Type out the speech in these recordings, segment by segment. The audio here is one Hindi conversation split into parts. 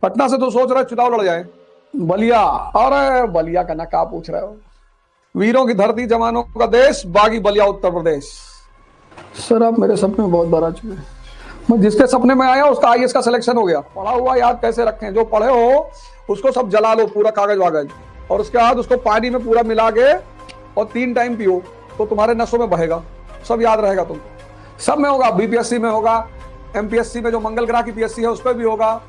पटना से तो सोच रहा है चुनाव लड़ जाए। बलिया। अरे बलिया का ना क्या पूछ रहे हो। वीरों की धरती, जवानों का देश, बागी बलिया उत्तर प्रदेश। सर आप मेरे सपने में बहुत बार आ चुके हैं। मैं जिसके सपने में आया उसका आईएएस का सिलेक्शन हो गया। पढ़ा हुआ याद कैसे रखें, जो पढ़े हो उसको सब जला लो पूरा कागज वागज, और उसके बाद उसको पानी में पूरा मिला के और 3 टाइम पियो तो तुम्हारे नसों में बहेगा, सब याद रहेगा तुमको। सब में होगा, बीपीएससी में होगा, एमपीएससी में जो मंगल ग्रह की पीएससी है उस पर भी होगा,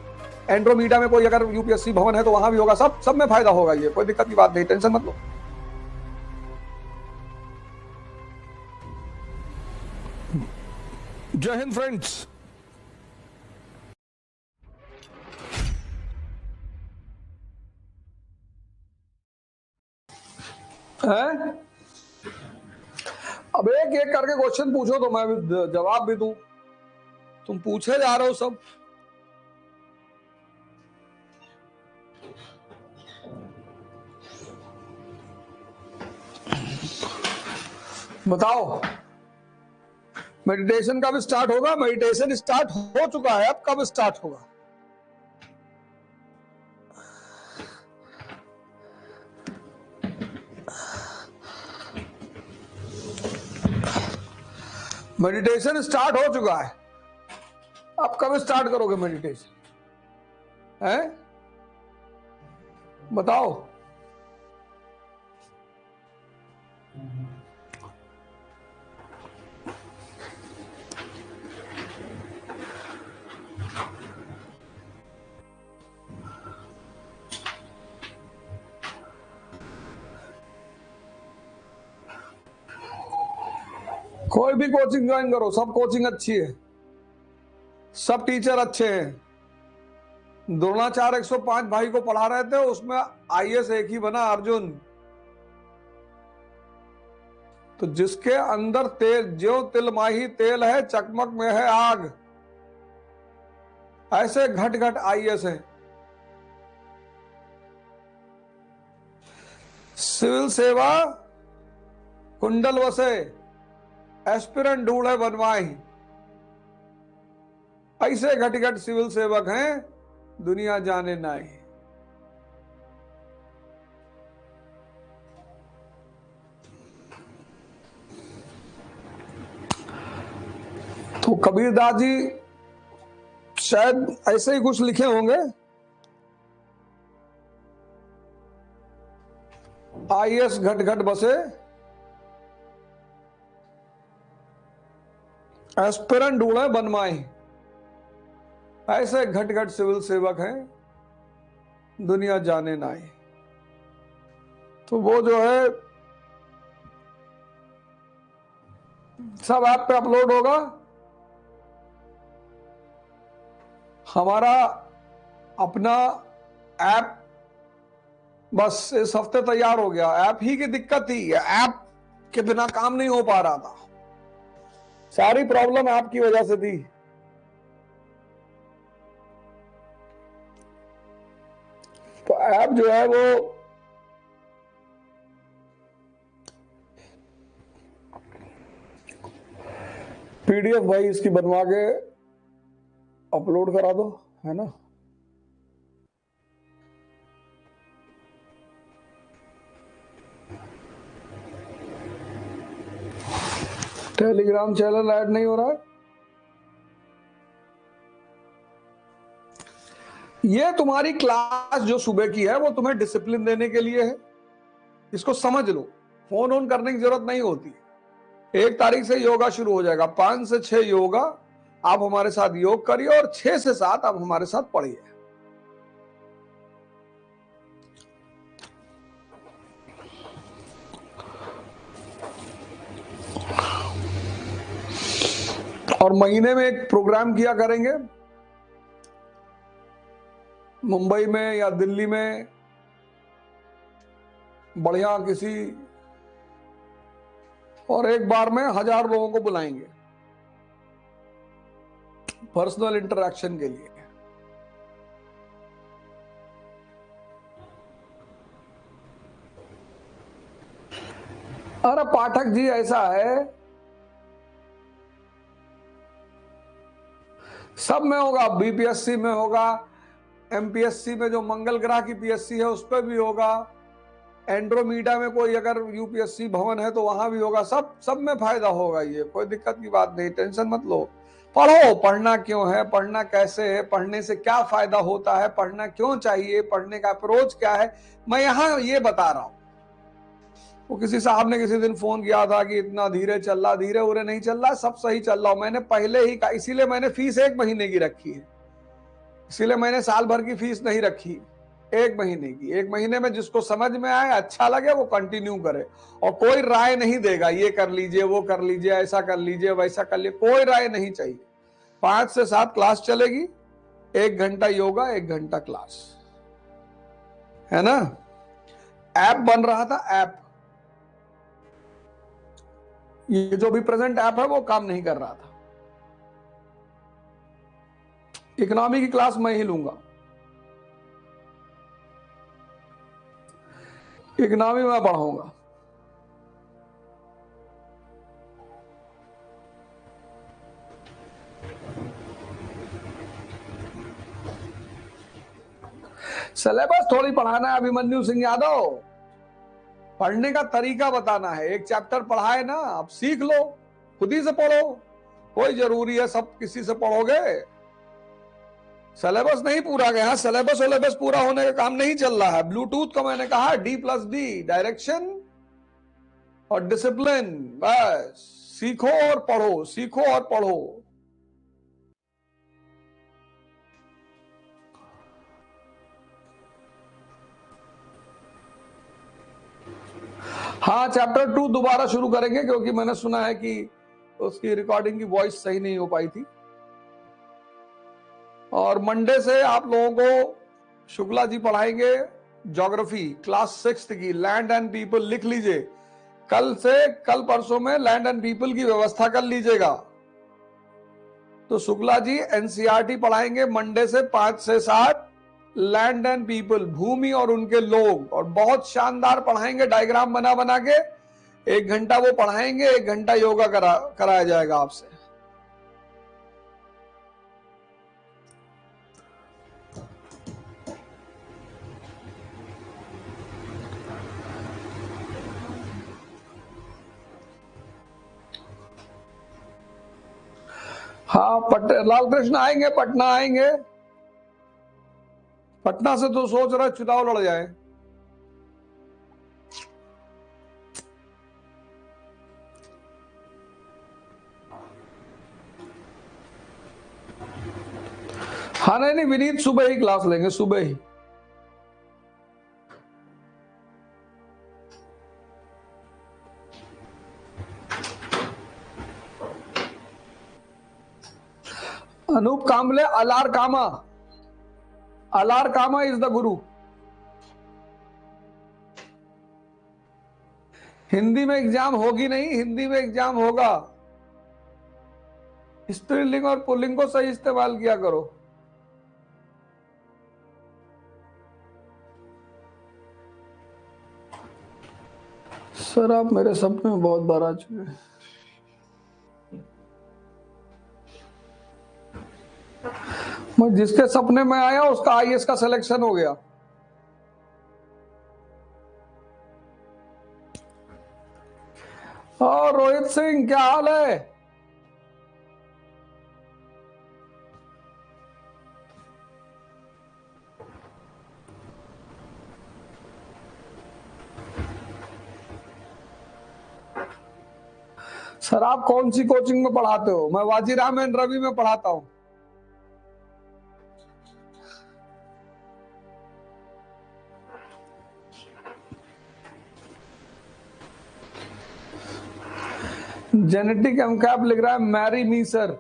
एंड्रोमीडा में कोई अगर यूपीएससी भवन है तो वहां भी होगा, सब में फायदा होगा। ये कोई दिक्कत की बात नहीं, टेंशन मत लो। जय हिंद फ्रेंड्स। है अब एक एक करके क्वेश्चन पूछो तो मैं भी जवाब भी दूं। तुम पूछे जा रहे हो सब। बताओ, मेडिटेशन कब स्टार्ट होगा? मेडिटेशन स्टार्ट हो चुका है, अब कब स्टार्ट होगा? मेडिटेशन स्टार्ट हो चुका है, अब कब स्टार्ट करोगे मेडिटेशन? है बताओ। कोई भी कोचिंग ज्वाइन करो, सब कोचिंग अच्छी है, सब टीचर अच्छे हैं। द्रोणाचार्य 105 भाई को पढ़ा रहे थे, उसमें आईएएस एक ही बना, अर्जुन। तो जिसके अंदर तेल, जो तिलमाही तेल है चकमक में है आग, ऐसे घट घट आईएएस है। सिविल सेवा कुंडल वसे, एस्पिरेंट ढूंढे बनवाई, ऐसे घट घट सिविल सेवक हैं, दुनिया जाने नाई। तो कबीरदास जी शायद ऐसे ही कुछ लिखे होंगे। आईएएस घट घट बसे, एस्पिरेंट ढूंढे बनवाई, ऐसे घट घट सिविल सेवक हैं, दुनिया जाने नाई। तो वो जो है सब ऐप पे अपलोड होगा। हमारा अपना ऐप बस इस हफ्ते तैयार हो गया। ऐप ही की दिक्कत थी, ऐप के बिना काम नहीं हो पा रहा था, सारी प्रॉब्लम ऐप की वजह से थी। तो ऐप जो है वो पीडीएफ भाई इसकी बनवा के अपलोड करा दो, है ना। टेलीग्राम चैनल ऐड नहीं हो रहा है। ये तुम्हारी क्लास जो सुबह की है वो तुम्हें डिसिप्लिन देने के लिए है, इसको समझ लो। फोन ऑन करने की जरूरत नहीं होती। 1 तारीख से योगा शुरू हो जाएगा, 5 से 6 योगा आप हमारे साथ योग करिए, और 6 से 7 आप हमारे साथ पढ़िए। और महीने में एक प्रोग्राम किया करेंगे, मुंबई में या दिल्ली में बढ़िया किसी, और एक बार में 1000 लोगों को बुलाएंगे पर्सनल इंटरेक्शन के लिए। अरे पाठक जी ऐसा है, सब में होगा, बीपीएससी में होगा, एमपीएससी में जो मंगल ग्रह की पीएससी है उस पर भी होगा, एंड्रोमीडा में कोई अगर यूपीएससी भवन है तो वहां भी होगा, सब में फायदा होगा। ये कोई दिक्कत की बात नहीं, टेंशन मत लो। पढ़ो, पढ़ना क्यों है, पढ़ना कैसे है, पढ़ने से क्या फायदा होता है, पढ़ना क्यों चाहिए, पढ़ने का अप्रोच क्या है, मैं यहां ये बता रहा हूं। वो किसी साहब ने किसी दिन फोन किया था कि इतना धीरे चल रहा, धीरे उरे नहीं चल रहा, सब सही चल रहा। मैंने पहले ही कहा, इसीलिए मैंने फीस 1 महीने की रखी है, इसीलिए मैंने साल भर की फीस नहीं रखी, 1 महीने की। 1 महीने में जिसको समझ में आए, अच्छा लगे, वो कंटिन्यू करे। और कोई राय नहीं देगा, ये कर लीजिए, वो कर लीजिए, ऐसा कर लीजिए, वैसा कर लीजिए, कोई राय नहीं चाहिए। 5 से 7 क्लास चलेगी, 1 घंटा योगा, 1 घंटा क्लास, है ना। ऐप बन रहा था, ऐप, ये जो भी प्रेजेंट ऐप है वो काम नहीं कर रहा था। इकोनॉमी की क्लास मैं ही लूंगा, इकोनॉमी में पढ़ाऊंगा। सिलेबस थोड़ी पढ़ाना है अभिमन्यु सिंह यादव, पढ़ने का तरीका बताना है। एक चैप्टर पढ़ाए ना, आप सीख लो, खुद ही से पढ़ो। कोई जरूरी है सब किसी से पढ़ोगे? सिलेबस नहीं पूरा गया, सिलेबस पूरा होने का काम नहीं चल रहा है। ब्लूटूथ का मैंने कहा D+D, डायरेक्शन और डिसिप्लिन, बस सीखो और पढ़ो, सीखो और पढ़ो। हाँ, चैप्टर 2 दोबारा शुरू करेंगे, क्योंकि मैंने सुना है कि उसकी रिकॉर्डिंग की वॉइस सही नहीं हो पाई थी। और मंडे से आप लोगों को शुक्ला जी पढ़ाएंगे ज्योग्राफी, क्लास 6 की, लैंड एंड पीपल। लिख लीजिए, कल से, कल परसों में लैंड एंड पीपल की व्यवस्था कर लीजिएगा। तो शुक्ला जी एनसीईआरटी पढ़ाएंगे मंडे से 5 से 7, लैंड एंड पीपल, भूमि और उनके लोग, और बहुत शानदार पढ़ाएंगे, डायग्राम बना बना के। 1 घंटा वो पढ़ाएंगे, 1 घंटा योगा कराया जाएगा आपसे। हाँ, लाल कृष्ण आएंगे, पटना आएंगे। पटना से तो सोच रहा चुनाव लड़ जाए। हाँ, नहीं, विनीत सुबह ही क्लास लेंगे, सुबह ही। अनूप कांबले, अलार कामा इज द गुरु। हिंदी में एग्जाम होगी नहीं, हिंदी में एग्जाम होगा। स्त्रीलिंग और पुल्लिंग को सही इस्तेमाल किया करो। सर, आप मेरे सपने में बहुत बार आ चुके हैं। मैं जिसके सपने में आया उसका आईएएस का सिलेक्शन हो गया। और रोहित सिंह, क्या हाल है? सर, आप कौन सी कोचिंग में पढ़ाते हो? मैं वाजीराम एंड रवि में पढ़ाता हूं। जेनेटिक एमकैप लिख रहा है मैरी मी सर।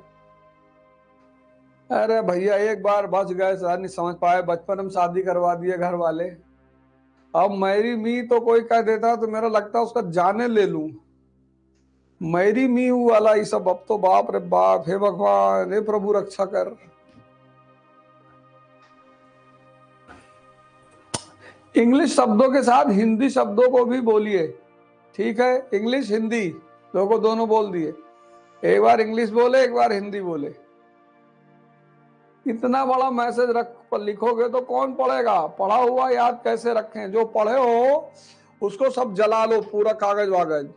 अरे भैया, एक बार बच गए सर, नहीं समझ पाए, बचपन में शादी करवा दिए घर वाले। अब मैरी मी तो कोई कह देता तो मेरा लगता उसका जाने ले लूं। मैरी मी वाला ये सब, अब तो बाप रे बाप, हे भगवान, हे प्रभु रक्षा कर। इंग्लिश शब्दों के साथ हिंदी शब्दों को भी बोलिए, ठीक है? इंग्लिश हिंदी लोगों को दोनों बोल दिए। एक बार इंग्लिश बोले, एक बार हिंदी बोले। इतना बड़ा मैसेज रख पर लिखोगे तो कौन पढ़ेगा? पढ़ा हुआ याद कैसे रखें? जो पढ़े हो उसको सब जला लो, पूरा कागज वागज,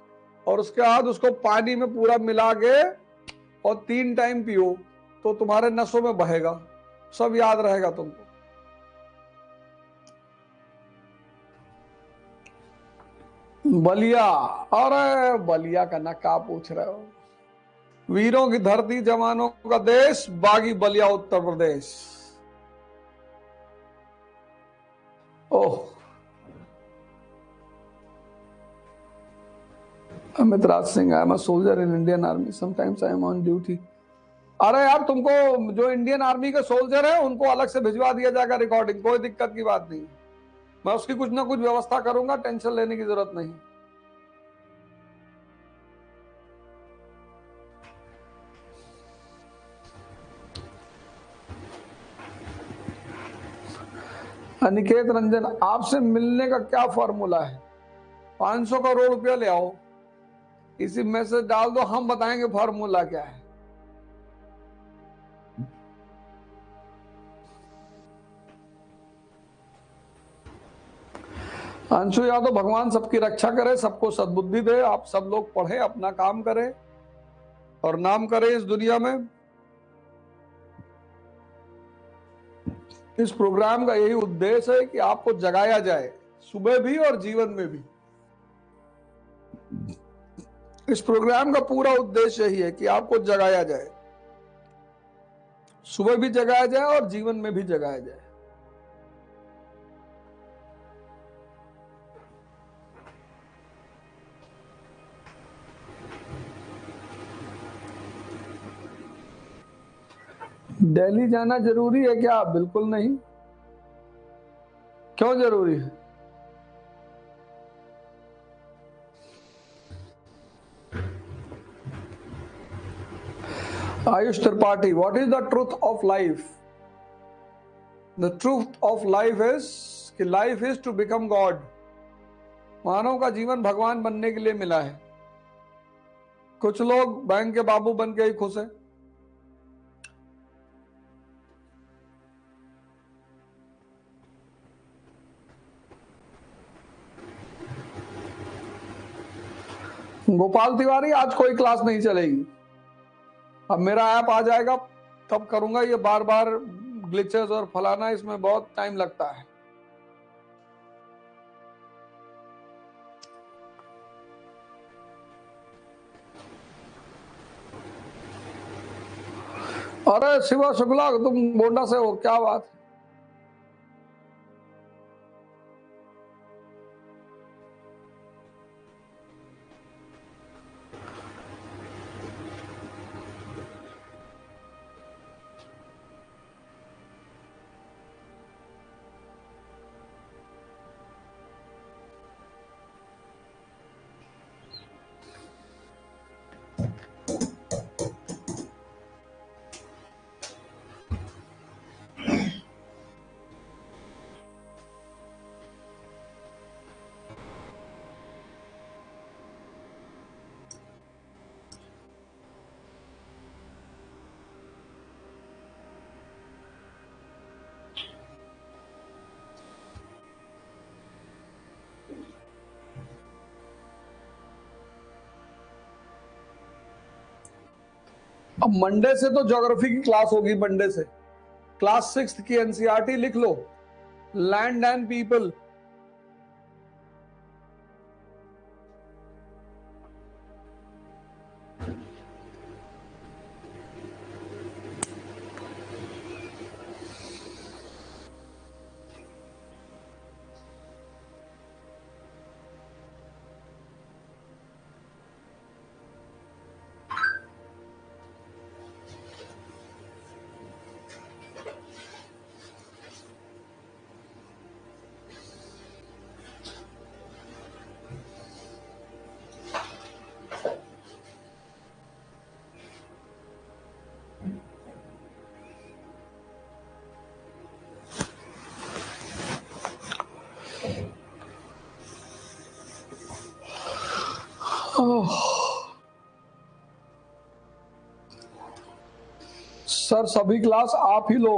और उसके बाद उसको पानी में पूरा मिला के और 3 टाइम पियो तो तुम्हारे नसों में बहेगा, सब याद रहेगा तुमको। बलिया, अरे बलिया का ना का पूछ रहे हो? वीरों की धरती, जवानों का देश, Baghi Ballia Uttar Pradesh. Oh, Amit Raj Singh, I am a soldier in Indian Army, sometimes I am on duty. अरे यार, तुमको जो इंडियन आर्मी के सोल्जर है उनको अलग से भिजवा दिया जाएगा रिकॉर्डिंग, कोई दिक्कत की बात नहीं। मैं उसकी कुछ ना कुछ व्यवस्था करूंगा, टेंशन लेने की जरूरत नहीं। अनिकेत रंजन, आपसे मिलने का क्या फॉर्मूला है? 500 करोड़ रुपया ले आओ, इसी मैसेज डाल दो, हम बताएंगे फॉर्मूला क्या है। अंशु यादव, भगवान सबकी रक्षा करे, सबको सद्बुद्धि दे, आप सब लोग पढ़े, अपना काम करें और नाम करें इस दुनिया में। इस प्रोग्राम का यही उद्देश्य है कि आपको जगाया जाए, सुबह भी और जीवन में भी। इस प्रोग्राम का पूरा उद्देश्य यही है कि आपको जगाया जाए, सुबह भी जगाया जाए और जीवन में भी जगाया जाए। दिल्ली जाना जरूरी है क्या? बिल्कुल नहीं। क्यों जरूरी है? Ayush Tripathi, what is the truth of life? The truth of life is कि life is to become God. मानव का जीवन भगवान बनने के लिए मिला है। कुछ लोग बैंक के बाबू बन के ही खुश है। गोपाल तिवारी, आज कोई क्लास नहीं चलेगी। अब मेरा ऐप आ जाएगा तब करूंगा। ये बार बार ग्लिचेस और फलाना, इसमें बहुत टाइम लगता है। अरे शिवा शुक्ला, तुम गोंडा से हो, क्या बात है? अब मंडे से तो ज्योग्राफी की क्लास होगी। मंडे से क्लास 6 की एनसीईआरटी लिख लो, लैंड एंड पीपल। सर सभी क्लास आप ही लो।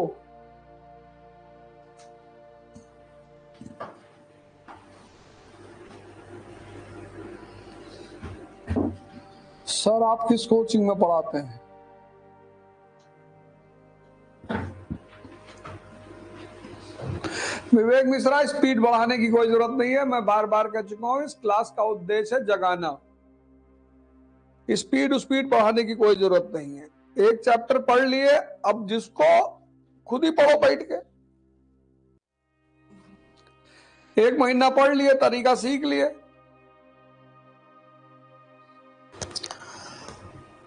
सर आप किस कोचिंग में पढ़ाते हैं? विवेक मिश्रा, स्पीड बढ़ाने की कोई जरूरत नहीं है। मैं बार बार कह चुका हूं, इस क्लास का उद्देश्य है जगाना। स्पीड बढ़ाने की कोई जरूरत नहीं है। एक चैप्टर पढ़ लिए, अब जिसको खुद ही पढ़ो बैठ के। 1 महीना पढ़ लिए, तरीका सीख लिए।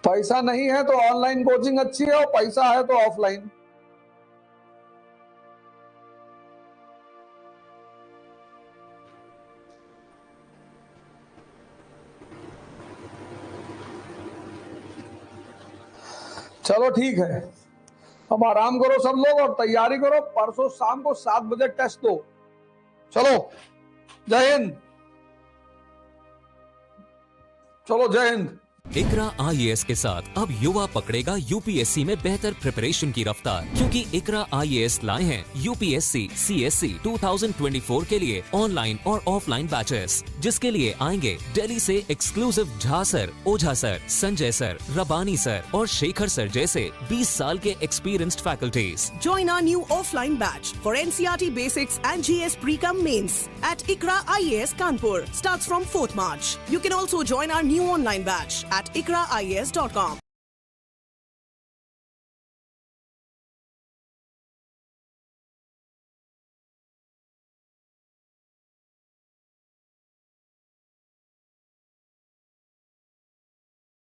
पैसा नहीं है तो ऑनलाइन कोचिंग अच्छी है, और पैसा है तो ऑफलाइन। चलो ठीक है, अब आराम करो सब लोग और तैयारी करो। परसों शाम को 7 बजे टेस्ट दो। चलो, जय हिंद। चलो, जय हिंद। इकरा आईएएस के साथ अब युवा पकड़ेगा यूपीएससी में बेहतर प्रिपरेशन की रफ्तार, क्योंकि इकरा आईएएस लाए हैं यूपीएससी सीएससी 2024 के लिए ऑनलाइन और ऑफलाइन बैचेस, जिसके लिए आएंगे दिल्ली से एक्सक्लूसिव झा सर, ओझा सर, संजय सर, रबानी सर और शेखर सर जैसे 20 साल के experienced faculties. Join our new offline batch for NCERT Basics and GS Pre-Com Mains at ICRA IAS Kanpur. Starts from 4th March. You can also join our new online batch at ikraias.com.